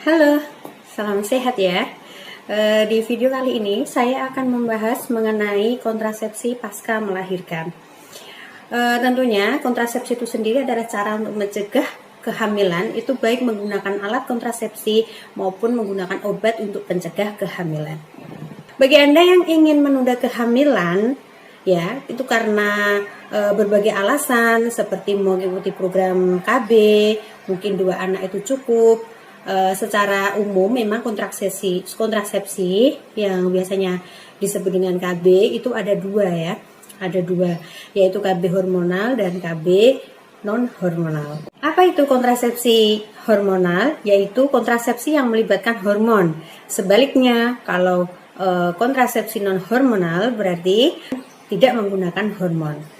Halo, salam sehat ya. Di video kali ini saya akan membahas mengenai kontrasepsi pasca melahirkan. Tentunya kontrasepsi itu sendiri adalah cara untuk mencegah kehamilan, itu baik menggunakan alat kontrasepsi maupun menggunakan obat untuk pencegah kehamilan. Bagi Anda yang ingin menunda kehamilan, ya itu karena berbagai alasan seperti mengikuti program KB, mungkin 2 anak itu cukup. Secara umum memang kontrasepsi yang biasanya disebut dengan KB itu ada 2 ya, yaitu KB hormonal dan KB non hormonal. Apa itu kontrasepsi hormonal? Yaitu kontrasepsi yang melibatkan hormon. Sebaliknya kalau kontrasepsi non hormonal berarti tidak menggunakan hormon.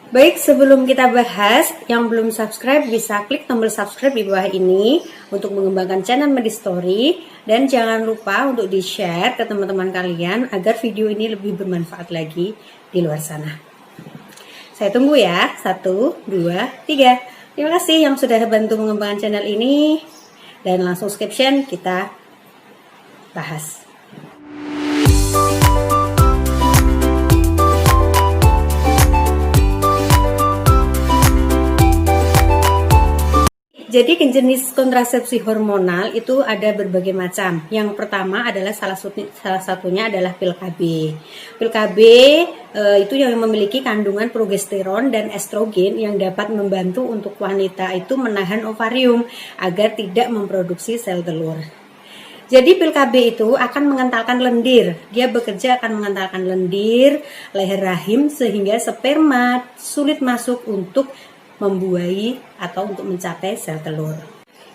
Baik, sebelum kita bahas, yang belum subscribe bisa klik tombol subscribe di bawah ini untuk mengembangkan channel Medistory, dan jangan lupa untuk di-share ke teman-teman kalian agar video ini lebih bermanfaat lagi di luar sana. Saya tunggu ya. 1, 2, 3. Terima kasih yang sudah bantu mengembangkan channel ini, dan langsung caption kita bahas. Jadi jenis kontrasepsi hormonal itu ada berbagai macam. Yang pertama adalah salah satunya adalah pil KB. Pil KB itu yang memiliki kandungan progesteron dan estrogen yang dapat membantu untuk wanita itu menahan ovarium agar tidak memproduksi sel telur. Jadi pil KB itu akan mengentalkan lendir. Dia bekerja akan mengentalkan lendir, leher rahim sehingga sperma sulit masuk untuk membuahi atau untuk mencapai sel telur.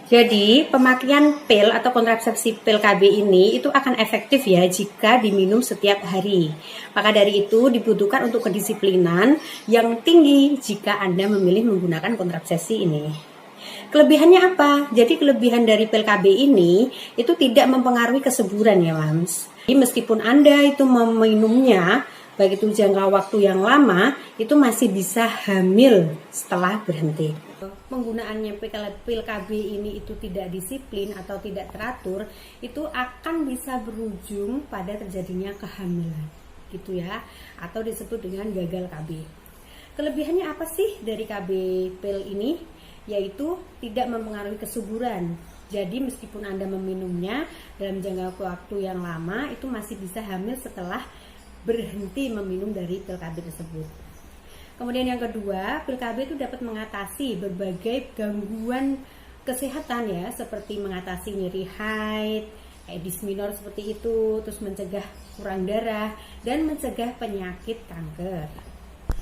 Jadi pemakaian pil atau kontrasepsi pil KB ini itu akan efektif ya jika diminum setiap hari. Maka dari itu dibutuhkan untuk kedisiplinan yang tinggi jika Anda memilih menggunakan kontrasepsi ini. Kelebihannya apa? Jadi kelebihan dari pil KB ini itu tidak mempengaruhi kesuburan ya Mams. Jadi meskipun Anda itu meminumnya baik itu jangka waktu yang lama, itu masih bisa hamil setelah berhenti. Penggunaannya pil KB ini itu tidak disiplin atau tidak teratur, itu akan bisa berujung pada terjadinya kehamilan, gitu ya, atau disebut dengan gagal KB. Kelebihannya apa sih dari KB pil ini? Yaitu tidak mempengaruhi kesuburan. Jadi meskipun Anda meminumnya dalam jangka waktu yang lama, itu masih bisa hamil setelah berhenti meminum dari pil KB tersebut. Kemudian yang kedua, pil KB itu dapat mengatasi berbagai gangguan kesehatan ya, seperti mengatasi nyeri haid, dysmenorrhea seperti itu, terus mencegah kurang darah dan mencegah penyakit kanker.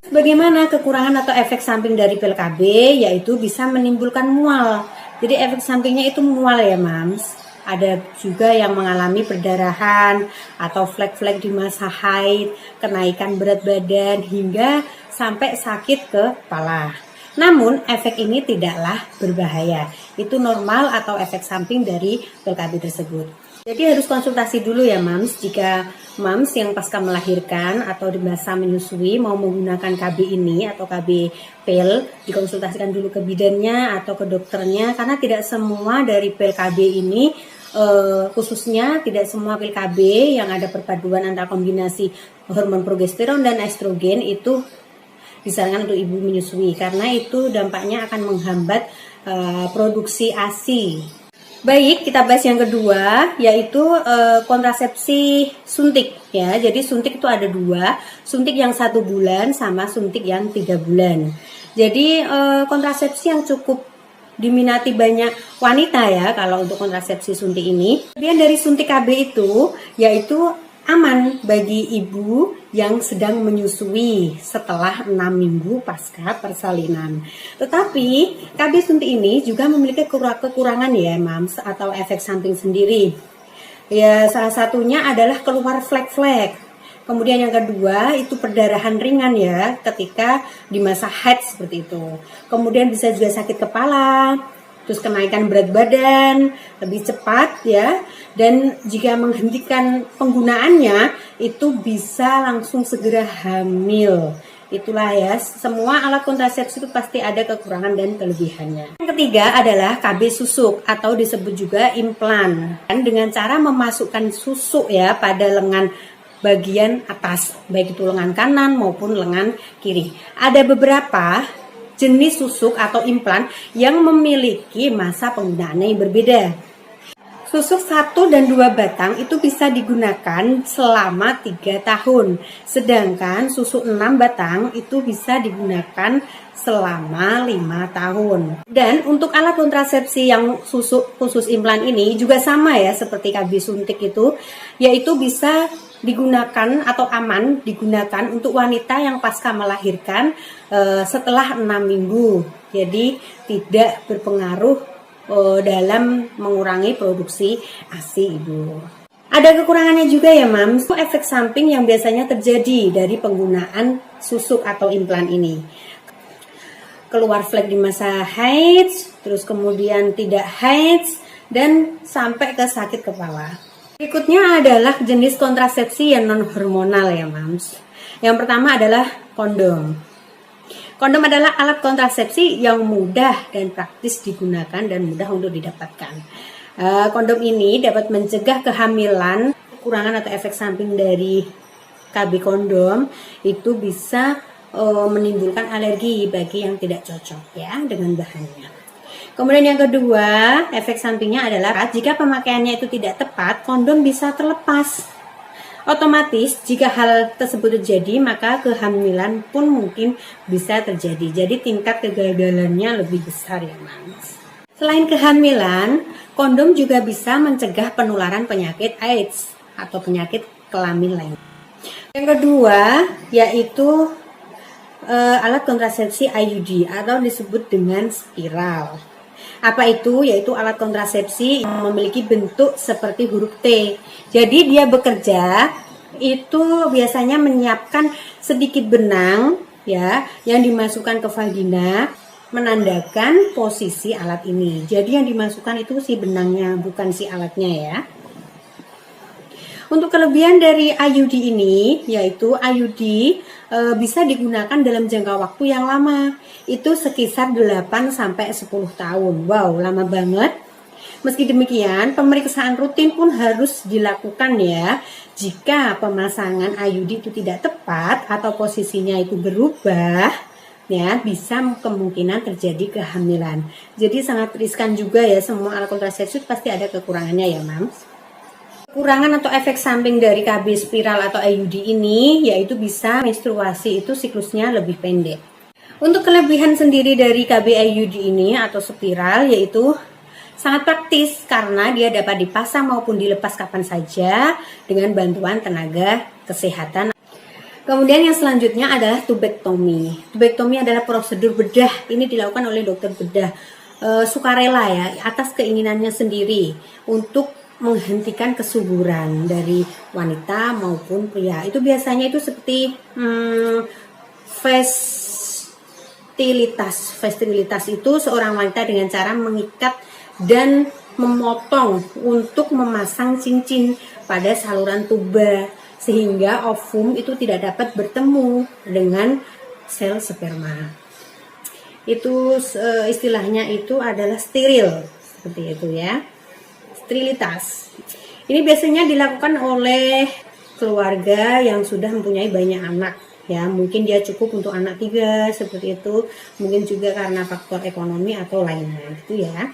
Bagaimana kekurangan atau efek samping dari pil KB? Yaitu bisa menimbulkan mual. Jadi efek sampingnya itu mual ya Mams. Ada juga yang mengalami perdarahan atau flek-flek di masa haid, kenaikan berat badan, hingga sampai sakit kepala. Namun efek ini tidaklah berbahaya. Itu normal atau efek samping dari pil KB tersebut. Jadi harus konsultasi dulu ya Mams. Jika Mams yang pasca melahirkan atau di masa menyusui mau menggunakan KB ini atau KB pil, dikonsultasikan dulu ke bidannya atau ke dokternya, karena tidak semua dari pil KB ini, khususnya tidak semua pil KB yang ada perpaduan antara kombinasi hormon progesteron dan estrogen itu disarankan untuk ibu menyusui, karena itu dampaknya akan menghambat produksi ASI. Baik, kita bahas yang kedua, yaitu kontrasepsi suntik ya. Jadi suntik itu ada 2, suntik yang 1 bulan sama suntik yang 3 bulan. Jadi kontrasepsi yang cukup diminati banyak wanita ya kalau untuk kontrasepsi suntik ini. Kemudian dari suntik KB itu yaitu aman bagi ibu yang sedang menyusui setelah 6 minggu pasca persalinan. Tetapi KB suntik ini juga memiliki kekurangan ya Mams, atau efek samping sendiri. Ya salah satunya adalah keluar flek-flek. Kemudian yang kedua itu perdarahan ringan ya ketika di masa haid seperti itu. Kemudian bisa juga sakit kepala, terus kenaikan berat badan lebih cepat ya. Dan jika menghentikan penggunaannya itu bisa langsung segera hamil. Itulah ya, semua alat kontrasepsi itu pasti ada kekurangan dan kelebihannya. Yang ketiga adalah KB susuk atau disebut juga implan. Dan dengan cara memasukkan susuk ya pada lengan bagian atas, baik itu lengan kanan maupun lengan kiri. Ada beberapa jenis susuk atau implan yang memiliki masa penggunaannya yang berbeda. Susuk 1 dan 2 batang itu bisa digunakan selama 3 tahun. Sedangkan susuk 6 batang itu bisa digunakan selama 5 tahun. Dan untuk alat kontrasepsi yang susuk khusus implan ini juga sama ya seperti KB suntik itu, yaitu bisa digunakan atau aman digunakan untuk wanita yang pasca melahirkan setelah 6 minggu. Jadi tidak berpengaruh dalam mengurangi produksi ASI ibu. Ada kekurangannya juga ya Mams, efek samping yang biasanya terjadi dari penggunaan susuk atau implan ini. Keluar flek di masa haid, terus kemudian tidak haid, dan sampai ke sakit kepala. Berikutnya adalah jenis kontrasepsi yang non hormonal ya Mams. Yang pertama adalah kondom. Kondom adalah alat kontrasepsi yang mudah dan praktis digunakan dan mudah untuk didapatkan. Kondom ini dapat mencegah kehamilan. Kekurangan atau efek samping dari KB kondom itu bisa menimbulkan alergi bagi yang tidak cocok ya dengan bahannya. Kemudian yang kedua, efek sampingnya adalah jika pemakaiannya itu tidak tepat, kondom bisa terlepas. Otomatis jika hal tersebut terjadi maka kehamilan pun mungkin bisa terjadi. Jadi tingkat kegagalannya lebih besar ya Mas. Selain kehamilan, kondom juga bisa mencegah penularan penyakit AIDS atau penyakit kelamin lain. Yang kedua yaitu alat kontrasepsi IUD atau disebut dengan spiral. Apa itu? Yaitu alat kontrasepsi yang memiliki bentuk seperti huruf T. Jadi dia bekerja itu biasanya menyiapkan sedikit benang ya yang dimasukkan ke vagina menandakan posisi alat ini. Jadi yang dimasukkan itu si benangnya bukan si alatnya ya. Untuk kelebihan dari IUD ini yaitu IUD bisa digunakan dalam jangka waktu yang lama. Itu sekitar 8 sampai 10 tahun. Wow, lama banget. Meski demikian, pemeriksaan rutin pun harus dilakukan ya. Jika pemasangan IUD itu tidak tepat atau posisinya itu berubah, ya bisa kemungkinan terjadi kehamilan. Jadi sangat riskan juga ya, semua alat kontrasepsi pasti ada kekurangannya ya, Mams. Kekurangan atau efek samping dari KB spiral atau IUD ini yaitu bisa menstruasi itu siklusnya lebih pendek. Untuk kelebihan sendiri dari KB IUD ini atau spiral yaitu sangat praktis karena dia dapat dipasang maupun dilepas kapan saja dengan bantuan tenaga kesehatan. Kemudian yang selanjutnya adalah tubektomi. Tubektomi adalah prosedur bedah. Ini dilakukan oleh dokter bedah sukarela ya, atas keinginannya sendiri untuk menghentikan kesuburan dari wanita maupun pria. Itu biasanya itu seperti Festilitas itu seorang wanita dengan cara mengikat dan memotong untuk memasang cincin pada saluran tuba sehingga ovum itu tidak dapat bertemu dengan sel sperma. Itu istilahnya itu adalah steril seperti itu ya. Sterilitas. Ini biasanya dilakukan oleh keluarga yang sudah mempunyai banyak anak. Ya, mungkin dia cukup untuk anak 3 seperti itu, mungkin juga karena faktor ekonomi atau lainnya gitu ya.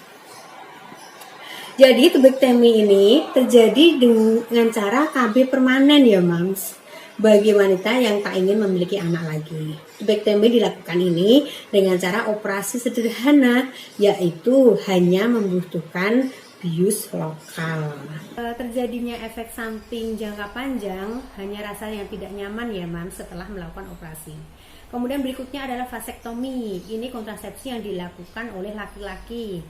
Jadi tubektomi ini terjadi dengan cara KB permanen ya Mams, bagi wanita yang tak ingin memiliki anak lagi. Tubektomi dilakukan ini dengan cara operasi sederhana, yaitu hanya membutuhkan bius lokal. Terjadinya efek samping jangka panjang hanya rasa yang tidak nyaman ya Mams setelah melakukan operasi. Kemudian berikutnya adalah vasektomi. Ini kontrasepsi yang dilakukan oleh laki-laki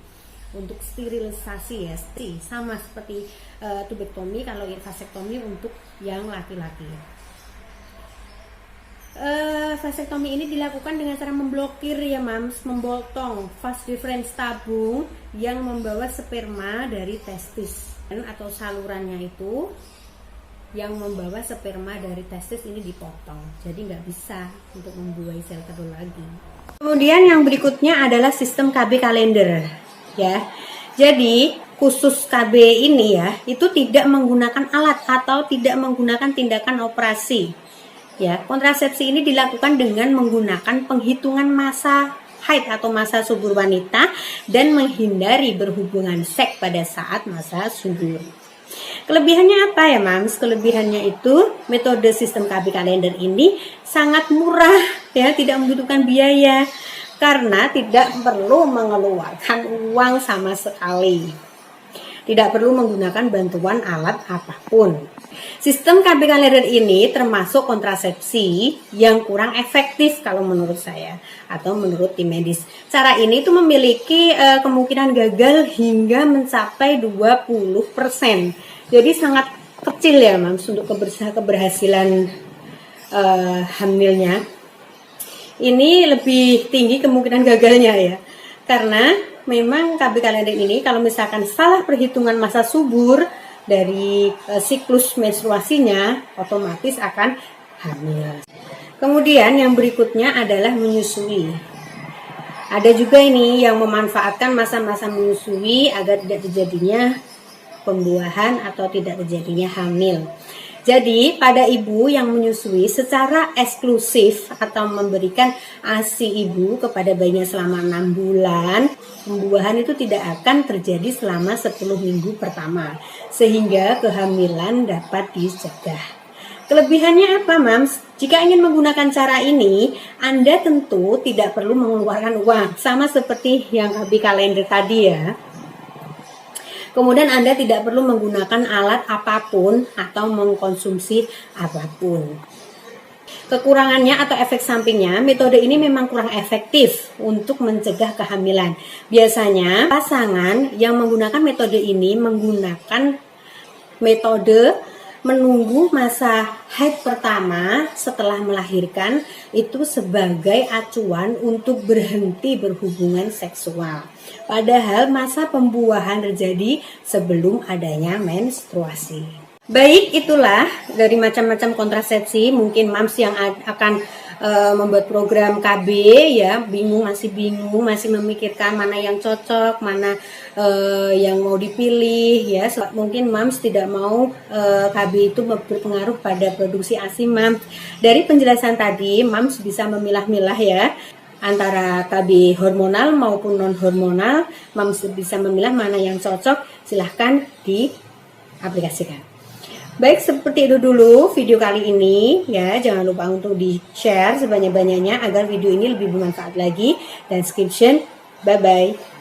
untuk sterilisasi ya, sama seperti tubektomi. Kalau vasektomi untuk yang laki-laki. Vasektomi ini dilakukan dengan cara memblokir ya Mams, memotong vas deferens tabung yang membawa sperma dari testis atau salurannya itu yang membawa sperma dari testis ini dipotong, jadi nggak bisa untuk membuahi sel telur lagi. Kemudian yang berikutnya adalah sistem KB kalender, ya. Jadi khusus KB ini ya, itu tidak menggunakan alat atau tidak menggunakan tindakan operasi. Ya, kontrasepsi ini dilakukan dengan menggunakan penghitungan masa haid atau masa subur wanita dan menghindari berhubungan seks pada saat masa subur. Kelebihannya apa ya, Mams? Kelebihannya itu metode sistem KB kalender ini sangat murah, ya, tidak membutuhkan biaya karena tidak perlu mengeluarkan uang sama sekali. Tidak perlu menggunakan bantuan alat apapun. Sistem KB kalender ini termasuk kontrasepsi yang kurang efektif kalau menurut saya atau menurut tim medis. Cara ini itu memiliki kemungkinan gagal hingga mencapai 20%. Jadi sangat kecil ya, Mams, untuk keberhasilan hamilnya. Ini lebih tinggi kemungkinan gagalnya ya. Karena memang KB kalender ini kalau misalkan salah perhitungan masa subur dari siklus menstruasinya, otomatis akan hamil. Kemudian yang berikutnya adalah menyusui. Ada juga ini yang memanfaatkan masa-masa menyusui agar tidak terjadinya pembuahan atau tidak terjadinya hamil. Jadi pada ibu yang menyusui secara eksklusif atau memberikan ASI ibu kepada bayinya selama 6 bulan, pembuahan itu tidak akan terjadi selama 10 minggu pertama, sehingga kehamilan dapat dicegah. Kelebihannya apa, Mams? Jika ingin menggunakan cara ini, Anda tentu tidak perlu mengeluarkan uang, sama seperti yang KB kalender tadi ya. Kemudian Anda tidak perlu menggunakan alat apapun atau mengkonsumsi apapun. Kekurangannya atau efek sampingnya, metode ini memang kurang efektif untuk mencegah kehamilan. Biasanya pasangan yang menggunakan metode ini menggunakan metode menunggu masa haid pertama setelah melahirkan itu sebagai acuan untuk berhenti berhubungan seksual. Padahal masa pembuahan terjadi sebelum adanya menstruasi. Baik, itulah dari macam-macam kontrasepsi. Mungkin Mams yang akan membuat program KB ya, masih bingung, masih memikirkan mana yang cocok, mana yang mau dipilih ya. Mungkin Mams tidak mau KB itu berpengaruh pada produksi ASI Mams. Dari penjelasan tadi, Mams bisa memilah-milah ya antara KB hormonal maupun non hormonal. Mams bisa memilah mana yang cocok. Silahkan diaplikasikan. Baik, seperti itu dulu video kali ini ya. Jangan lupa untuk di-share sebanyak-banyaknya agar video ini lebih bermanfaat lagi. Dan description, bye-bye.